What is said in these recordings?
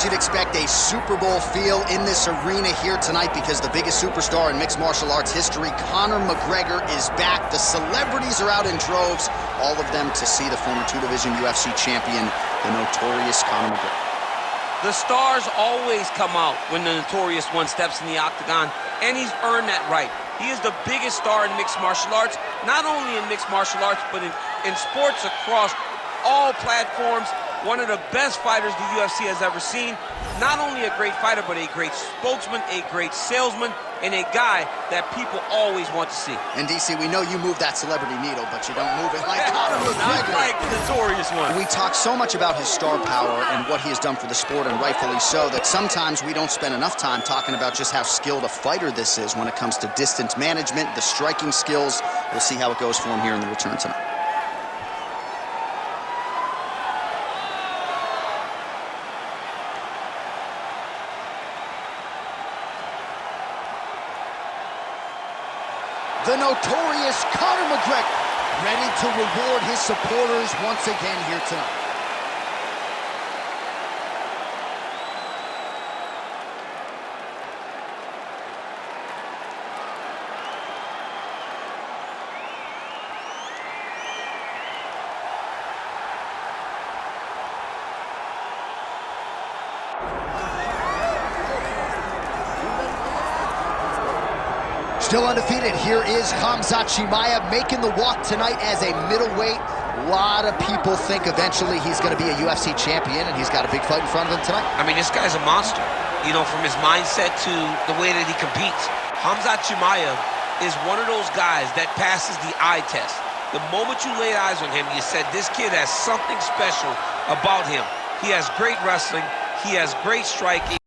as you'd expect, a Super Bowl feel in this arena here tonight because the biggest superstar in mixed martial arts history, Conor McGregor, is back. The celebrities are out in droves, all of them to see the former two-division UFC champion, the Notorious Conor McGregor. The stars always come out when the Notorious one steps in the octagon, and he's earned that right. He is the biggest star in mixed martial arts, not only in mixed martial arts, but in sports across all platforms. One of the best fighters the UFC has ever seen. Not only a great fighter, but a great spokesman, a great salesman, and a guy that people always want to see. And DC, we know you move that celebrity needle, but you don't move it like Conor McGregor. Like the Notorious one. We talk so much about his star power and what he has done for the sport, and rightfully so, that sometimes we don't spend enough time talking about just how skilled a fighter this is when it comes to distance management, the striking skills. We'll see how it goes for him here in the return tonight. The Notorious Conor McGregor, ready to reward his supporters once again here tonight. Still undefeated, here is Khamzat Chimaev making the walk tonight as a middleweight. A lot of people think eventually he's going to be a UFC champion, and he's got a big fight in front of him tonight. I mean, this guy's a monster, you know, from his mindset to the way that he competes. Khamzat Chimaev is one of those guys that passes the eye test. The moment you laid eyes on him, you said, this kid has something special about him. He has great wrestling. He has great striking.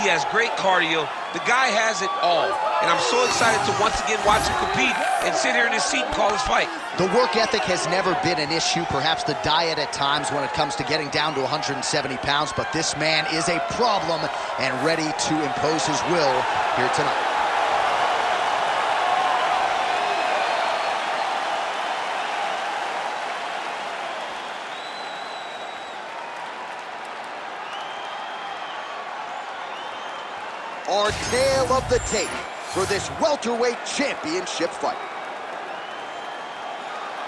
He has great cardio. The guy has it all. And I'm so excited to once again watch him compete and sit here in his seat and call his fight. The work ethic has never been an issue, perhaps the diet at times when it comes to getting down to 170 pounds, but this man is a problem and ready to impose his will here tonight. Our tale of the tape for this welterweight championship fight.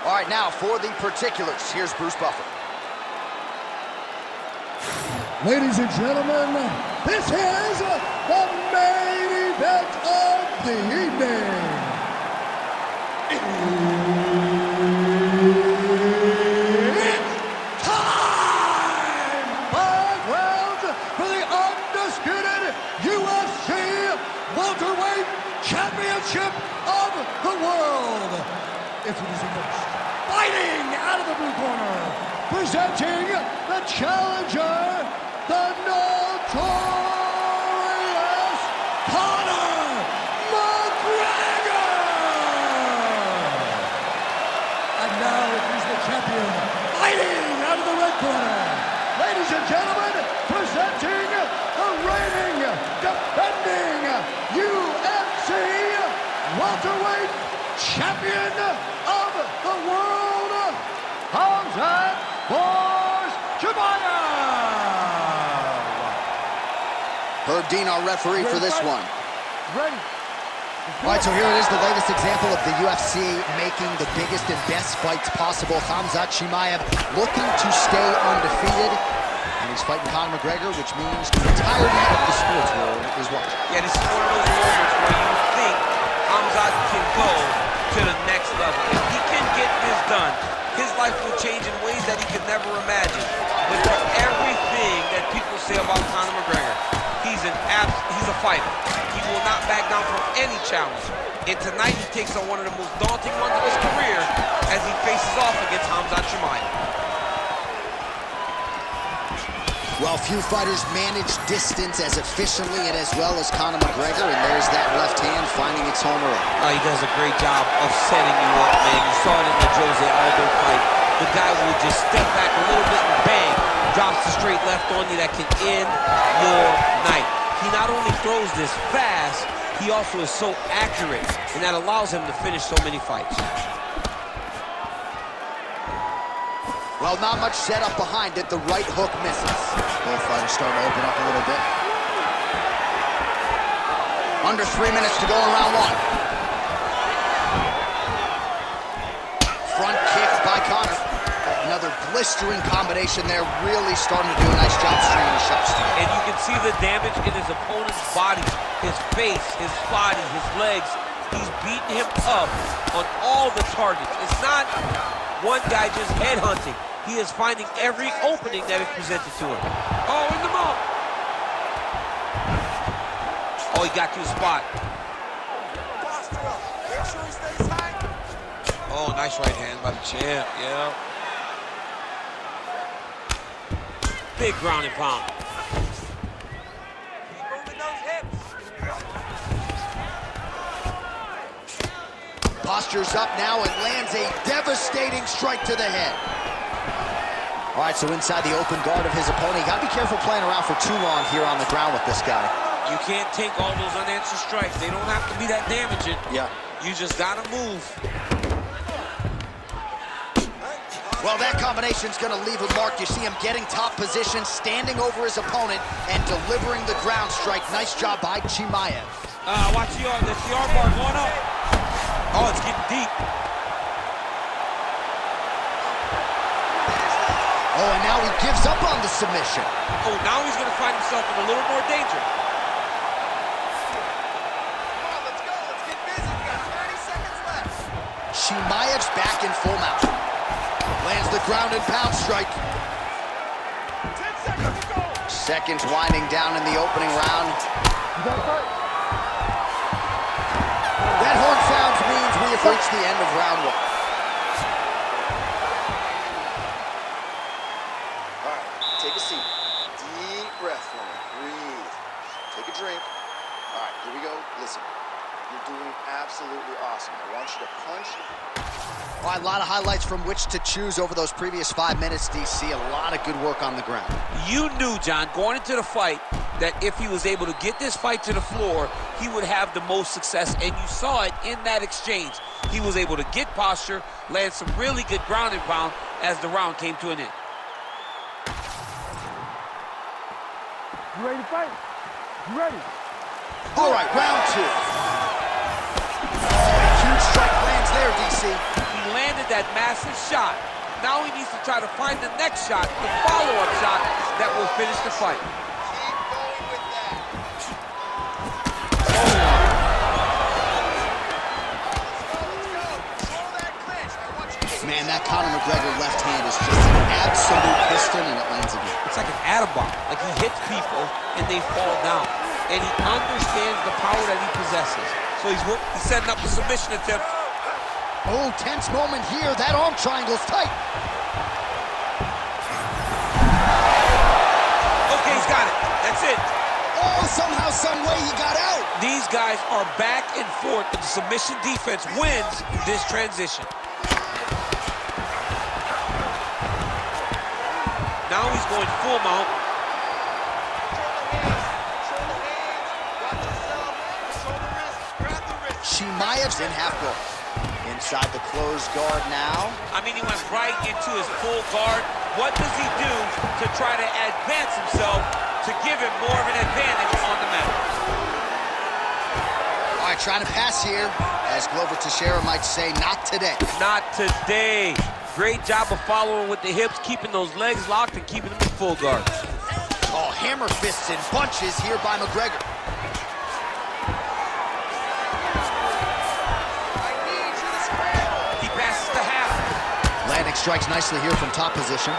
All right, now for the particulars, here's Bruce Buffer. Ladies and gentlemen, this is the main event of the evening. It's time! 5 rounds for the undisputed UFC welterweight championship of the world. Introducing first, fighting out of the blue corner, presenting the challenger, the Notorious Conor McGregor. And now he's the champion, fighting out of the red corner. Ladies and gentlemen, presenting the reigning, defending UFC welterweight champion of the world, Khamzat Chimaev. Herb Dean, our referee for this one. Ready. All right, so here it is, the latest example of the UFC making the biggest and best fights possible. Khamzat Chimaev looking to stay undefeated. And he's fighting Conor McGregor, which means the entirety of the sports world is watching. Yeah, this is one of those moments where you think Khamzat can go to the next level. If he can get this done, his life will change in ways that he could never imagine. But for everything that people say about Conor McGregor, he's a fighter. He will not back down from any challenge. And tonight he takes on one of the most daunting ones of his career as he faces off against Khamzat Chimaev. Well, few fighters manage distance as efficiently and as well as Conor McGregor, and there's that left hand finding its home early. He does a great job of setting you up, man. You saw it in the Jose Aldo fight. The guy will just step back a little bit and bang, drops the straight left on you that can end your night. He not only throws this fast, he also is so accurate, and that allows him to finish so many fights. Well, not much setup behind it. The right hook misses. Both fighters starting to open up a little bit. Under 3 minutes to go in round one. Front kick by Conor. Another blistering combination there, really starting to do a nice job stringing the shots together. And you can see the damage in his opponent's body, his face, his body, his legs. He's beating him up on all the targets. It's not one guy just headhunting. He is finding every opening that is presented to him. Oh, in the mouth. Oh, he got to his spot. Oh, nice right hand by the champ, yeah. Big ground and pound. Keep moving those hips. Posture's up now and lands a devastating strike to the head. All right, so inside the open guard of his opponent. You gotta be careful playing around for too long here on the ground with this guy. You can't take all those unanswered strikes. They don't have to be that damaging. Yeah. You just gotta move. Well, that combination's gonna leave a mark. You see him getting top position, standing over his opponent, and delivering the ground strike. Nice job by Chimaev. Watch the arm bar going up. Oh, it's getting deep. Oh, and now he gives up on the submission. Oh, now he's gonna find himself in a little more danger. Come on, let's go. Let's get busy. We got 30 seconds left. Chimaev's back in full mount. Lands the ground and pound strike. 10 seconds to go. Seconds winding down in the opening round. That horn sounds means we have reached the end of round one. All right, take a seat. Deep breath for me. Breathe. Take a drink. All right, here we go. Listen, you're doing absolutely awesome. I want you to punch. All right, a lot of highlights from which to choose over those previous 5 minutes, DC. A lot of good work on the ground. You knew, John, going into the fight, that if he was able to get this fight to the floor, he would have the most success, and you saw it in that exchange. He was able to get posture, land some really good ground and pound as the round came to an end. You ready to fight? You ready? All right, round two. Oh, a huge strike lands there, DC. He landed that massive shot. Now he needs to try to find the next shot, the follow-up shot that will finish the fight. Keep going with that. Let's go. Control that clinch. I want you to... Man, that Conor McGregor left hand is just an absolute piston, and it lands again. It's like an atom bomb. Like he hits people and they fall down. And he understands the power that he possesses. So he's setting up a submission attempt. Oh, tense moment here. That arm triangle's tight. Okay, he's got it. That's it. Oh, somehow, some way he got out. These guys are back and forth, but the submission defense wins this transition. Now he's going full mount. Chimaev's in half guard. Inside the closed guard now. I mean, he went right into his full guard. What does he do to try to advance himself to give him more of an advantage on the mat? All right, trying to pass here. As Glover Teixeira might say, not today. Not today. Great job of following with the hips, keeping those legs locked and keeping them in full guard. Oh, hammer fists and bunches here by McGregor. He passes the half. Landing strikes nicely here from top position.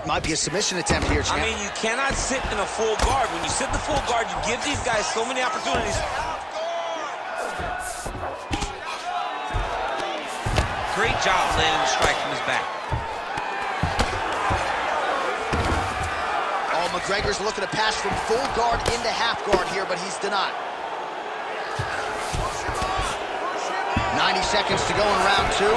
Might be a submission attempt here, champ. I mean, you cannot sit in a full guard. When you sit in the full guard, you give these guys so many opportunities. Great job landing the strike from his back. Oh, McGregor's looking to pass from full guard into half guard here, but he's denied. 90 seconds to go in round two.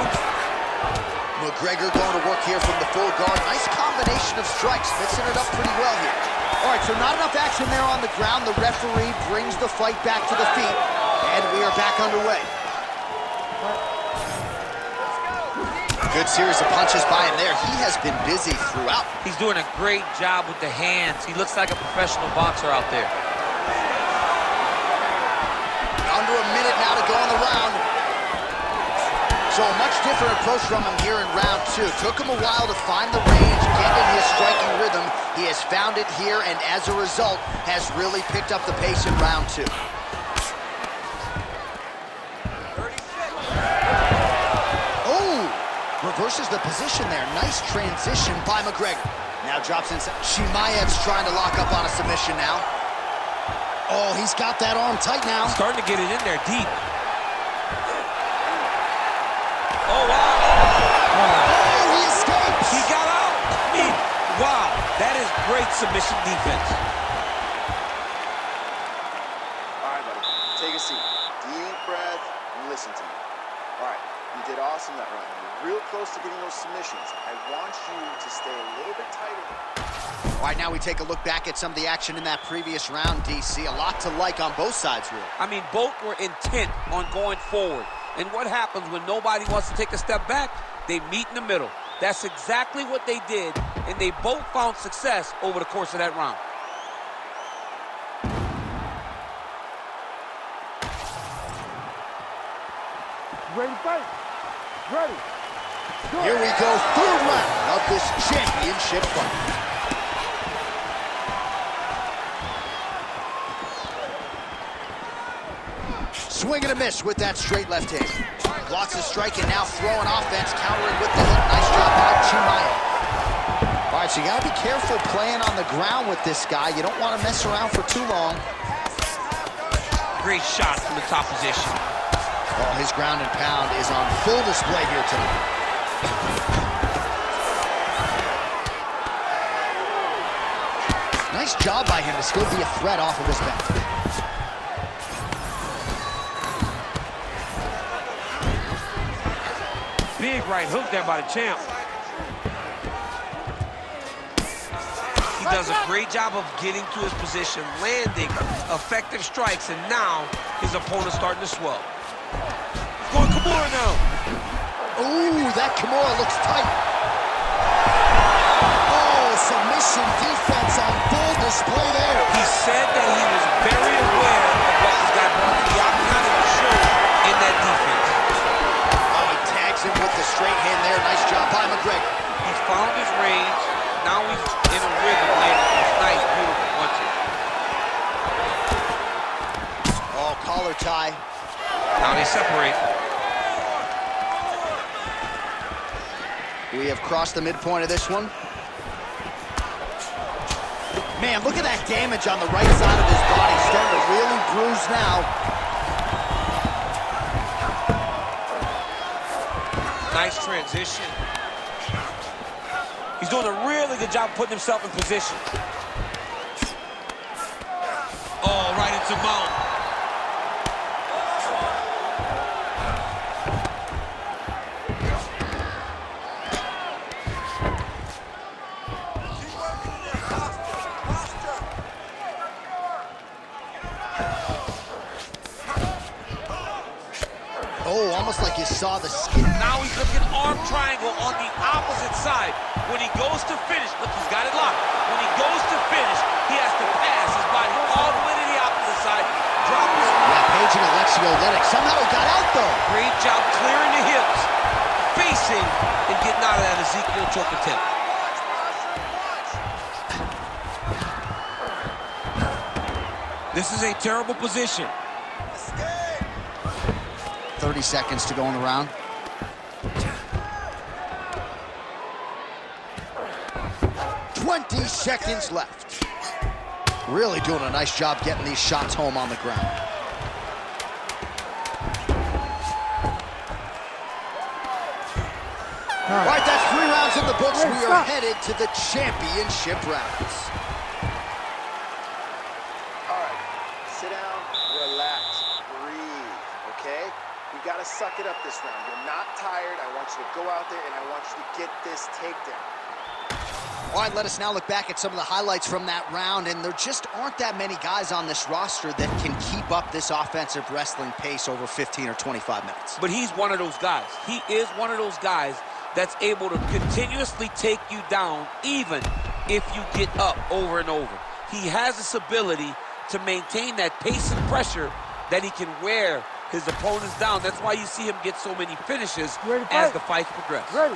McGregor going to work here from the full guard. Nice combination of strikes, mixing it up pretty well here. All right, so not enough action there on the ground. The referee brings the fight back to the feet, and we are back underway. Good series of punches by him there. He has been busy throughout. He's doing a great job with the hands. He looks like a professional boxer out there. Under a minute now to go in the round. So a much different approach from him here in round 2. Took him a while to find the range, get in his striking rhythm. He has found it here, and as a result, has really picked up the pace in round 2. Oh! Reverses the position there. Nice transition by McGregor. Now drops inside. Chimaev's trying to lock up on a submission now. Oh, he's got that arm tight now. Starting to get it in there deep. Oh, wow. Oh, he escapes. He got out. I mean, wow. That is great submission defense. All right, buddy. Take a seat. Deep breath and listen to me. All right. You did awesome that round. You're real close to getting those submissions. I want you to stay a little bit tighter. All right, now we take a look back at some of the action in that previous round, DC. A lot to like on both sides, really. I mean, both were intent on going forward. And what happens when nobody wants to take a step back? They meet in the middle. That's exactly what they did, and they both found success over the course of that round. Ready to fight? Ready. Go. Here we go, third round of this championship fight. Swing and a miss with that straight left hand. Lots of striking, now throwing offense, countering with the hook. Nice job by Chimaev. All right, so you gotta be careful playing on the ground with this guy. You don't want to mess around for too long. Great shot from the top position. Oh, his ground and pound is on full display here tonight. Nice job by him to still be a threat off of his back. Big right hook there by the champ. He does a great job of getting to his position, landing effective strikes, and now his opponent's starting to swell. He's going Kimura now. Ooh, that Kimura looks tight. Oh, submission defense on full display there. He said that he was very aware of what this guy brought to the octagon and showed in that defense. Him with the straight hand there. Nice job by McGregor. He's found his range. Now he's in a rhythm landing these nice, beautiful punches. Oh, collar tie. Now they separate. We have crossed the midpoint of this one. Man, look at that damage on the right side of his body. Starting to really bruise now. Nice transition. He's doing a really good job putting himself in position. Oh, right into mount. Oh, almost like you saw the skin. Now he's looking arm triangle on the opposite side. When he goes to finish, look, he's got it locked. When he goes to finish, he has to pass his body all the way to the opposite side. Drop his... Yeah, Page and Alexio Lennox. Somehow he got out, though. Great job clearing the hips, facing, and getting out of that Ezekiel choke attempt. This is a terrible position. 30 seconds to go in the round. "20 seconds left." Really doing a nice job getting these shots home on the ground. All right, that's 3 rounds in the books. We are headed to the championship rounds. All right. Sit down, relax, breathe, okay? You gotta suck it up this round. You're not tired. I want you to go out there and I want you to get this takedown. All right, let us now look back at some of the highlights from that round, and there just aren't that many guys on this roster that can keep up this offensive wrestling pace over 15 or 25 minutes. But he's one of those guys. He is one of those guys that's able to continuously take you down even if you get up over and over. He has this ability to maintain that pace and pressure that he can wear his opponents down. That's why you see him get so many finishes as the fights progress. Ready.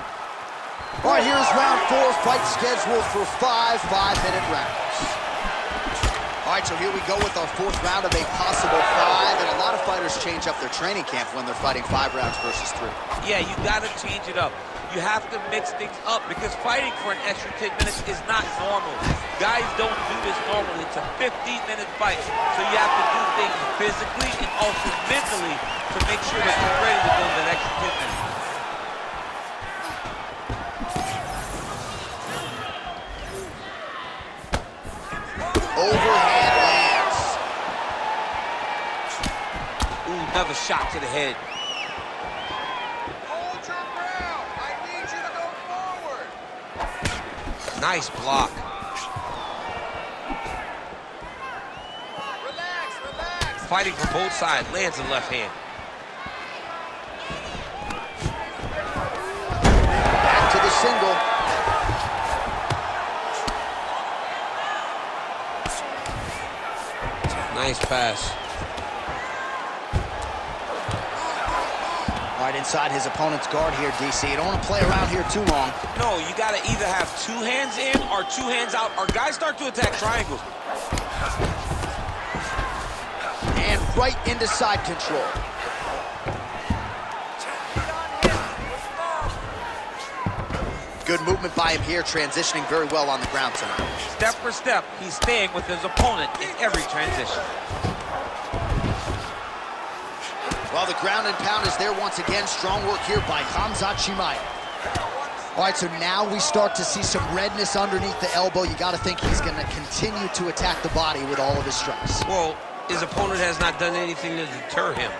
All right, here's round 4, fight scheduled for 5 5-minute rounds. All right, so here we go with our 4th round of a possible 5, and a lot of fighters change up their training camp when they're fighting 5 rounds versus 3. Yeah, you gotta change it up. You have to mix things up because fighting for an extra 10 minutes is not normal. Guys don't do this normally. It's a 15-minute fight, so you have to do things physically and also mentally to make sure that you're ready to go that extra 10 minutes. Overhand lands. Ooh, another shot to the head. Hold your ground. I need you to go forward. Nice block. Relax, relax. Fighting from both sides, lands the left hand. Back to the single. Nice pass. All right, inside his opponent's guard here, DC. You don't want to play around here too long. No, you gotta either have 2 hands in or 2 hands out, or guys start to attack triangles. And right into side control. Good movement by him here, transitioning very well on the ground tonight. Step for step, he's staying with his opponent in every transition. Well, the ground and pound is there once again. Strong work here by Khamzat Chimaev. All right, so now we start to see some redness underneath the elbow. You got to think he's going to continue to attack the body with all of his strikes. Well, his opponent has not done anything to deter him.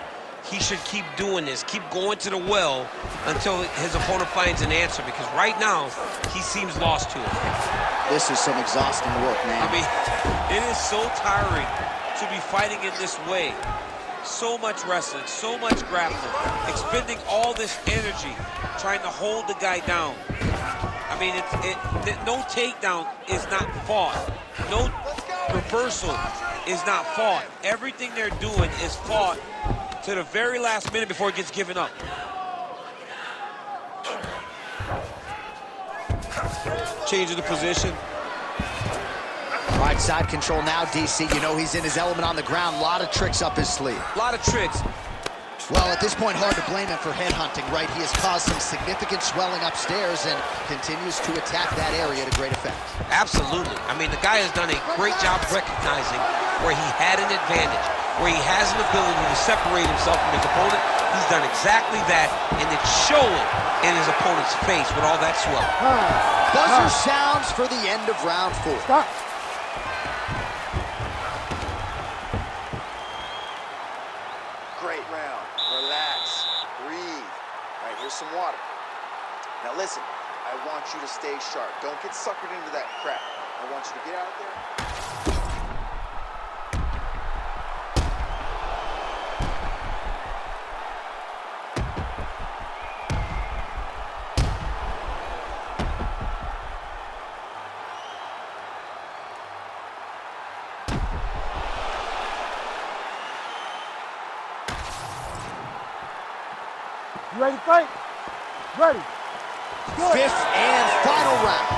He should keep doing this, keep going to the well until his opponent finds an answer, because right now, he seems lost to it. This is some exhausting work, man. I mean, it is so tiring to be fighting in this way. So much wrestling, so much grappling, expending all this energy trying to hold the guy down. I mean, no takedown is not fought. No reversal is not fought. Everything they're doing is fought to the very last minute before it gets given up. Changing the position. All right, side control now, DC. You know he's in his element on the ground. A lot of tricks up his sleeve. A lot of tricks. Well, at this point, hard to blame him for headhunting, right? He has caused some significant swelling upstairs and continues to attack that area to great effect. Absolutely. I mean, the guy has done a great job recognizing where he had an advantage, where he has an ability to separate himself from his opponent. He's done exactly that, and it's showing in his opponent's face with all that swelling. Buzzer sounds for the end of round 4. Stop. Great round. Relax. Breathe. All right, here's some water. Now listen, I want you to stay sharp. Don't get suckered into that crap. I want you to get out there. You ready to fight? Ready. Good. 5th and final round.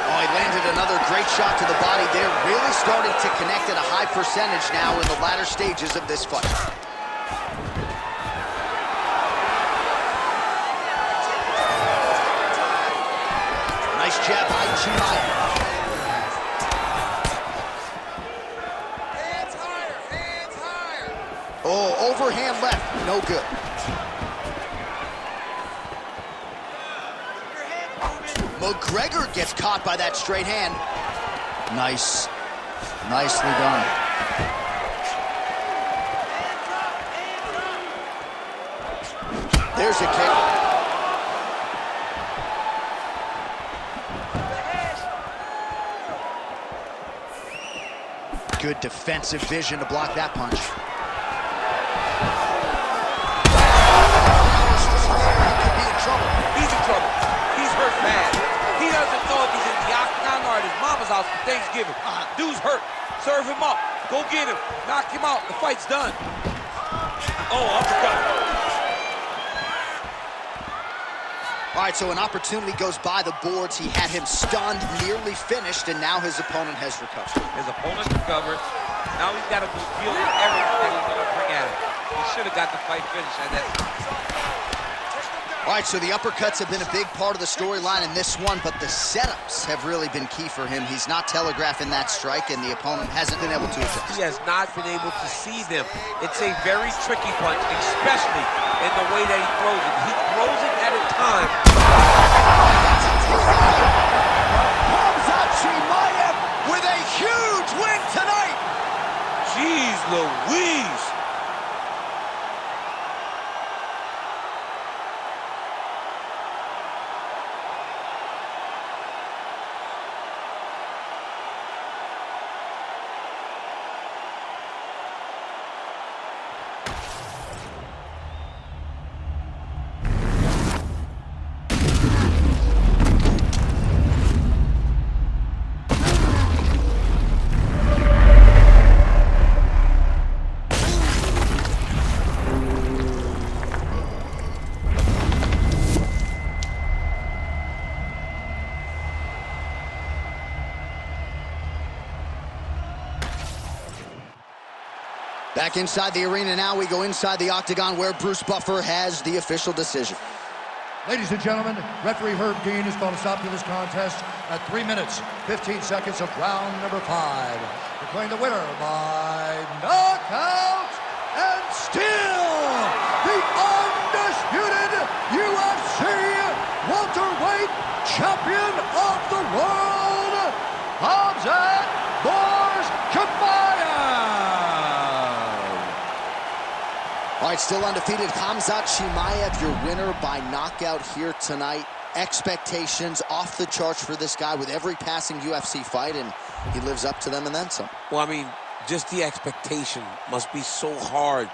Oh, he landed another great shot to the body there. Really starting to connect at a high percentage now in the latter stages of this fight. Nice jab by Chimaev. Hands higher, hands higher. Oh, overhand left, no good. McGregor gets caught by that straight hand. Nice. Nicely done. There's a kick. Good defensive vision to block that punch. He's in trouble. He's hurt bad. He doesn't know if he's in the octagon or at his mama's house for Thanksgiving. Dude's hurt. Serve him up. Go get him. Knock him out. The fight's done. Oh, uppercut. All right, so an opportunity goes by the boards. He had him stunned, nearly finished, and now his opponent has recovered. His opponent's recovered. Now he's got to be feeling everything he's going to bring at him. He should have got the fight finished at that. All right, so the uppercuts have been a big part of the storyline in this one, but the setups have really been key for him. He's not telegraphing that strike, and the opponent hasn't been able to adjust. He has not been able to see them. It's a very tricky punch, especially in the way that he throws it. He throws it at a time. Khamzat Chimaev with a huge win tonight. Jeez Louise. Back inside the arena now, we go inside the octagon where Bruce Buffer has the official decision. Ladies and gentlemen, referee Herb Dean has called a stop to this contest at 3 minutes, 15 seconds of round number 5. Declaring the winner by knockout and still the undisputed UFC welterweight champion of the world, Khamzat Chimaev. All right, still undefeated, Khamzat Chimaev, your winner by knockout here tonight. Expectations off the charts for this guy with every passing UFC fight, and he lives up to them and then some. Well, I mean, just the expectation must be so hard